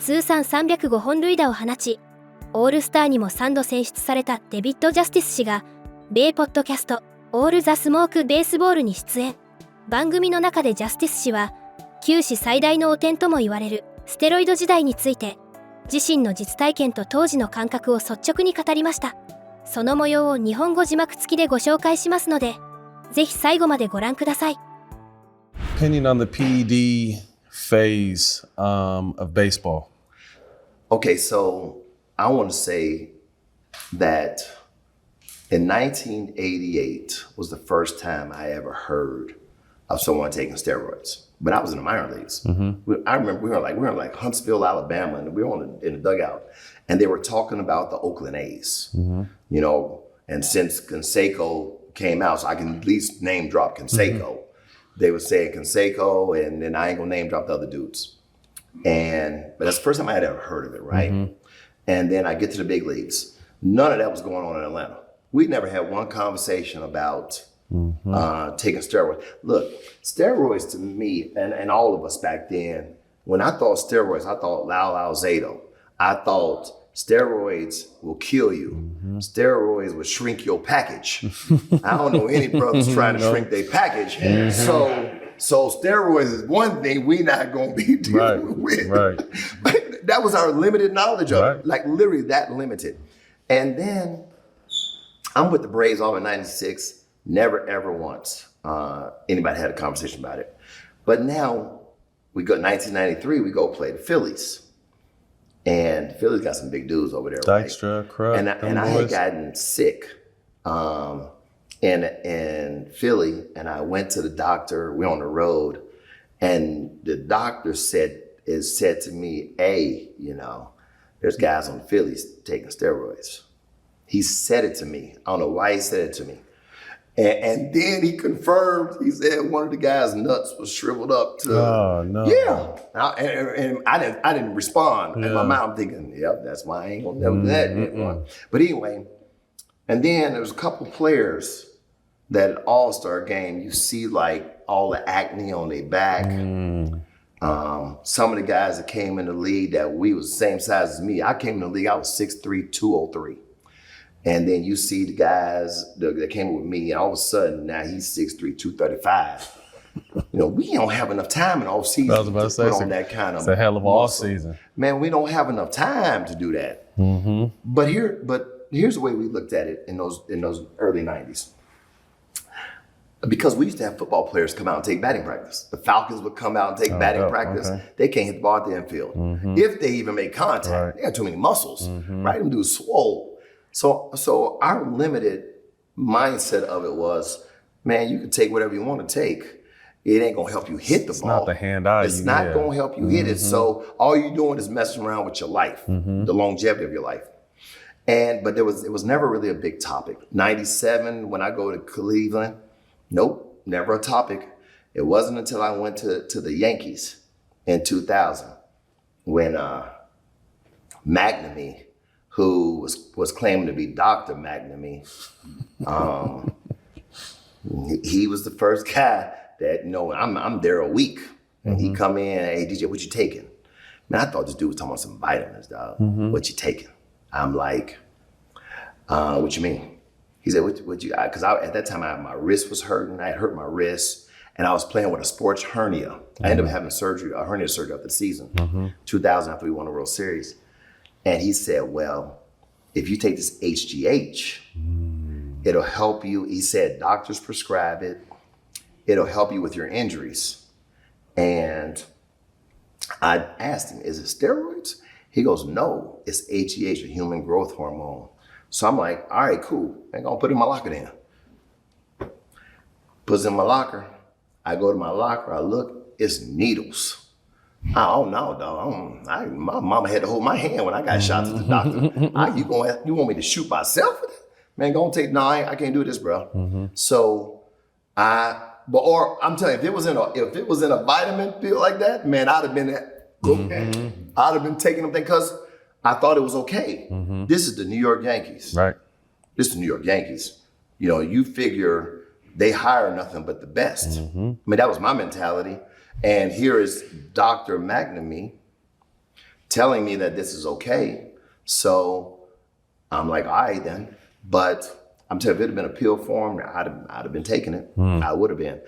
通算305本塁打を放ち、オールスターにも3度選出されたデビッド・ジャスティス氏が、米ポッドキャスト、オール・ザ・スモーク・ベースボールに出演。番組の中でジャスティス氏は、球史最大の汚点とも言われるステロイド時代について、自身の実体験と当時の感覚を率直に語りました。その模様を日本語字幕付きでご紹介しますので、ぜひ最後までご覧ください。Opinion on the PED phase of baseball. Okay, so I want to say that in 1988 was the first time I ever heard of someone taking steroids. But I was in the minor leagues. I remember we were like Huntsville, Alabama, and we were in the dugout, and they were talking about the Oakland A's. You know, and since Canseco came out, so I can at least name drop Canseco. They were saying Canseco, and then I ain't gonna name drop the other dudes. But that's the first time I had ever heard of it, right? And then I get to the big leagues. None of that was going on in Atlanta. We never had one conversation about taking steroids. Look, steroids to me and all of us back then, when I thought steroids, I thought Lao Zato. I thought steroids will kill you. Steroids will shrink your package. I don't know any brothers trying to shrink their package. So steroids is one thing we not gonna be dealing with. But that was our limited knowledge of it, like literally that limited. And then I'm with the Braves all in '96. Never, ever once anybody had a conversation about it. But now we go 1993, we go play the Phillies. And the Phillies got some big dudes over there, Dykstra, right? Kruk, and I had gotten sick in Philly, and I went to the doctor. We're on the road, and the doctor said to me, "Hey, you know, there's guys on the Phillies taking steroids." He said it to me. I don't know why he said it to me. And then he confirmed, he said one of the guys' nuts was shriveled up to, yeah. And I didn't respond. In my mind, I'm thinking, yep, that's why I ain't gonna never do that. But anyway, and then there was a couple players that at All-Star game, you see like all the acne on their back. Some of the guys that came in the league that we was the same size as me. I came in the league, I was 6'3", 203. And then you see the guys that came with me, and all of a sudden now he's 6'3", 235. You know, we don't have enough time in off season to put on that kind of. It's a hell of an off season. Man, we don't have enough time to do that. But here's the way we looked at it in those early '90s. Because we used to have football players come out and take batting practice. The Falcons would come out and take batting practice. They can't hit the ball at the infield. If they even make contact, they got too many muscles, right? Them dudes swole. So our limited mindset of it was, man, you can take whatever you want to take. It ain't gonna help you hit the ball. It's not the hand-eye. It's not gonna help you hit it. So all you're doing is messing around with your life, the longevity of your life. But it was never really a big topic. '97, when I go to Cleveland, nope, never a topic. It wasn't until I went to the Yankees in 2000 when McNamee, who was claiming to be Dr. McNamee. He was the first guy that, you know, I'm there a week. And he come in, hey, DJ, what you taking? Man, I thought this dude was talking about some vitamins, dog. What you taking? I'm like, what you mean? He said, what you, because at that time, my wrist was hurting. I had hurt my wrist, and I was playing with a sports hernia. I ended up having a hernia surgery after the season, 2000, after we won the World Series. And he said, well, if you take this HGH, it'll help you. He said, doctors prescribe it. It'll help you with your injuries. And I asked him, is it steroids? He goes, no, it's HGH, a human growth hormone. So I'm like, all right, cool. I'm gonna put it in my locker then. Puts it in my locker. I go to my locker, I look, it's needles. I don't know, dog. My mama had to hold my hand when I got shot to the doctor. You want me to shoot myself with it? Man, I can't do this, bro. So I'm telling you, if it was in a vitamin pill like that, man, I'd have been okay. I'd have been taking them because I thought it was okay. This is the New York Yankees. Right. This is the New York Yankees. You know, you figure they hire nothing but the best. I mean, that was my mentality. And here is Dr. McNamee telling me that this is okay. So I'm like, all right then. But I'm telling you, if it had been a appeal form, I'd have been taking it. I would have been.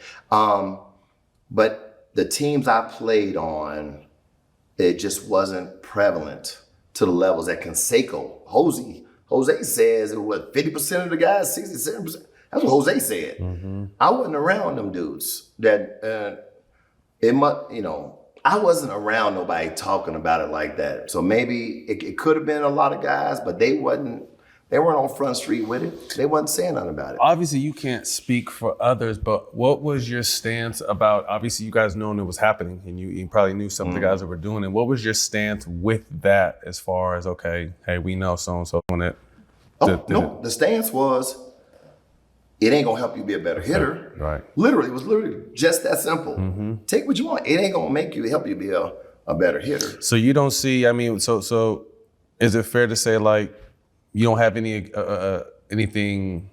But the teams I played on, it just wasn't prevalent to the levels that Canseco, Jose says it was 50% of the guys, 67%. That's what Jose said. I wasn't around them dudes. I wasn't around nobody talking about it like that. So maybe it could have been a lot of guys, but they weren't on Front Street with it. They wasn't saying nothing about it. Obviously, you can't speak for others, but what was your stance about, obviously you guys known it was happening and you probably knew some of the guys that were doing it. What was your stance with that as far as, okay, hey, we know so-and-so doing it? The stance was, it ain't gonna help you be a better hitter. Right. Literally, it was literally just that simple. Take what you want. It ain't gonna help you be a better hitter. So you don't see, I mean, so is it fair to say like, you don't have any anything?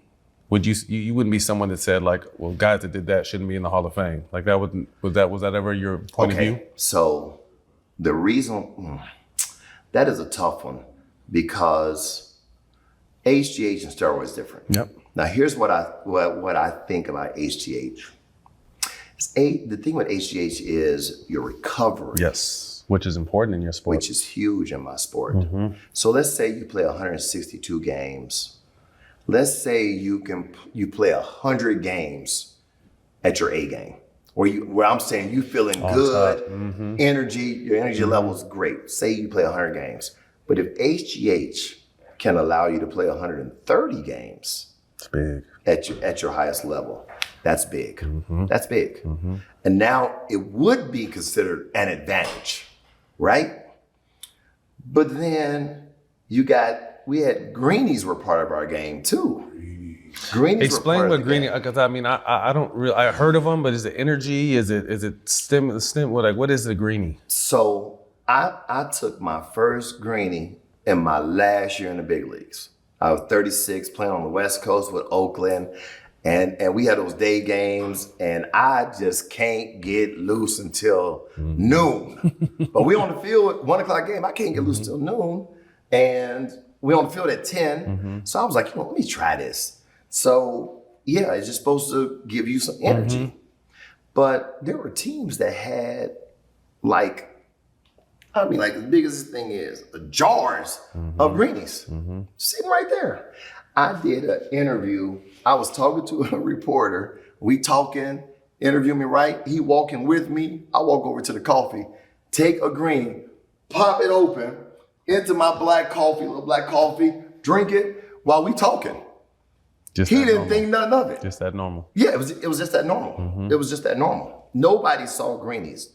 Would you wouldn't be someone that said like, well, guys that did that shouldn't be in the Hall of Fame? Like that was that ever your point of view? So the reason that is a tough one because HGH and steroids is different. Yep. Now here's what I think about HGH. The thing with HGH is your recovery. Yes. Which is important in your sport. Which is huge in my sport. So let's say you play 162 games. Let's say you play 100 games at your A game, where I'm saying you feeling good, energy, your energy level is great. Say you play 100 games, but if HGH can allow you to play 130 games, it's big at your highest level. That's big. That's big. And now it would be considered an advantage. Right? But then we had greenies were part of our game too. Greenies Explain what greenie, because I mean, I don't really, I heard of them, but is it energy? Is it stem? What is the greenie? So I took my first greenie in my last year in the big leagues. I was 36 playing on the West Coast with Oakland. And we had those day games, and I just can't get loose until noon. But we on the field at 1 o'clock game. I can't get loose till noon, and we on the field at 10. So I was like, let me try this. So yeah, it's just supposed to give you some energy. But there were teams that had like the biggest thing is jars of greenies sitting right there. I did an interview. I was talking to a reporter. We talking, interview me, right? He walking with me. I walk over to the coffee, take a greenie, pop it open into my little black coffee, drink it while we talking. He didn't think nothing of it. Just that normal. Yeah, it was just that normal. It was just that normal. Nobody saw greenies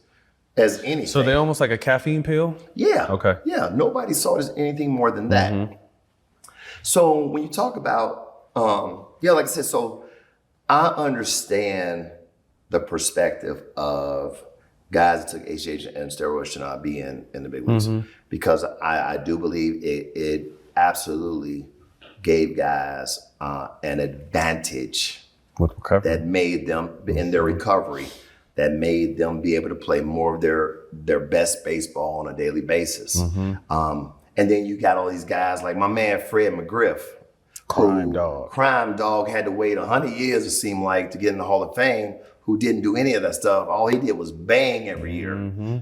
as anything. So they're almost like a caffeine pill? Yeah. Okay. Yeah, nobody saw it as anything more than that. So when you talk about, like I said, so I understand the perspective of guys that took HGH and steroids should not be in the big leagues because I do believe it absolutely gave guys an advantage that made them in their recovery, that made them be able to play more of their best baseball on a daily basis. And then you got all these guys like my man Fred McGriff. Crime Dog had to wait 100 years, it seemed like, to get in the Hall of Fame, who didn't do any of that stuff. All he did was bang every year,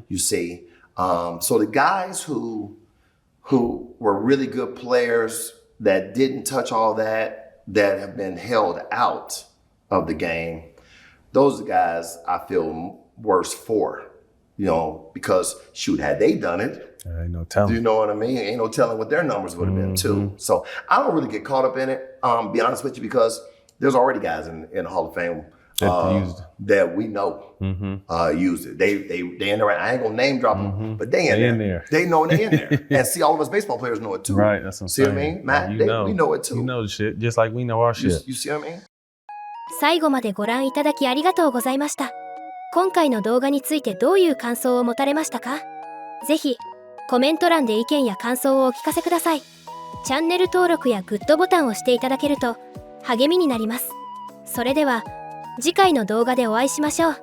you see. So the guys who were really good players that didn't touch all that have been held out of the game, those are the guys I feel worse for, because shoot, had they done it, ain't no telling. Do you know what I mean? Ain't no telling what their numbers would have been too. So I don't really get caught up in it, be honest with you, because there's already guys in the Hall of Fame that we know used it. They in there. I ain't gonna name drop them, but they in there. They know they in there. And see, all of us baseball players know it too. Right, that's what I'm see saying. What I mean? Matt, we know it too. You know the shit, just like we know our shit. You see what I mean? 最後までご覧いただきありがとうございました。今回の動画についてどういう感想を持たれましたか？ぜひコメント欄で意見や感想をお聞かせください。チャンネル登録やグッドボタンを押していただけると励みになります。それでは次回の動画でお会いしましょう。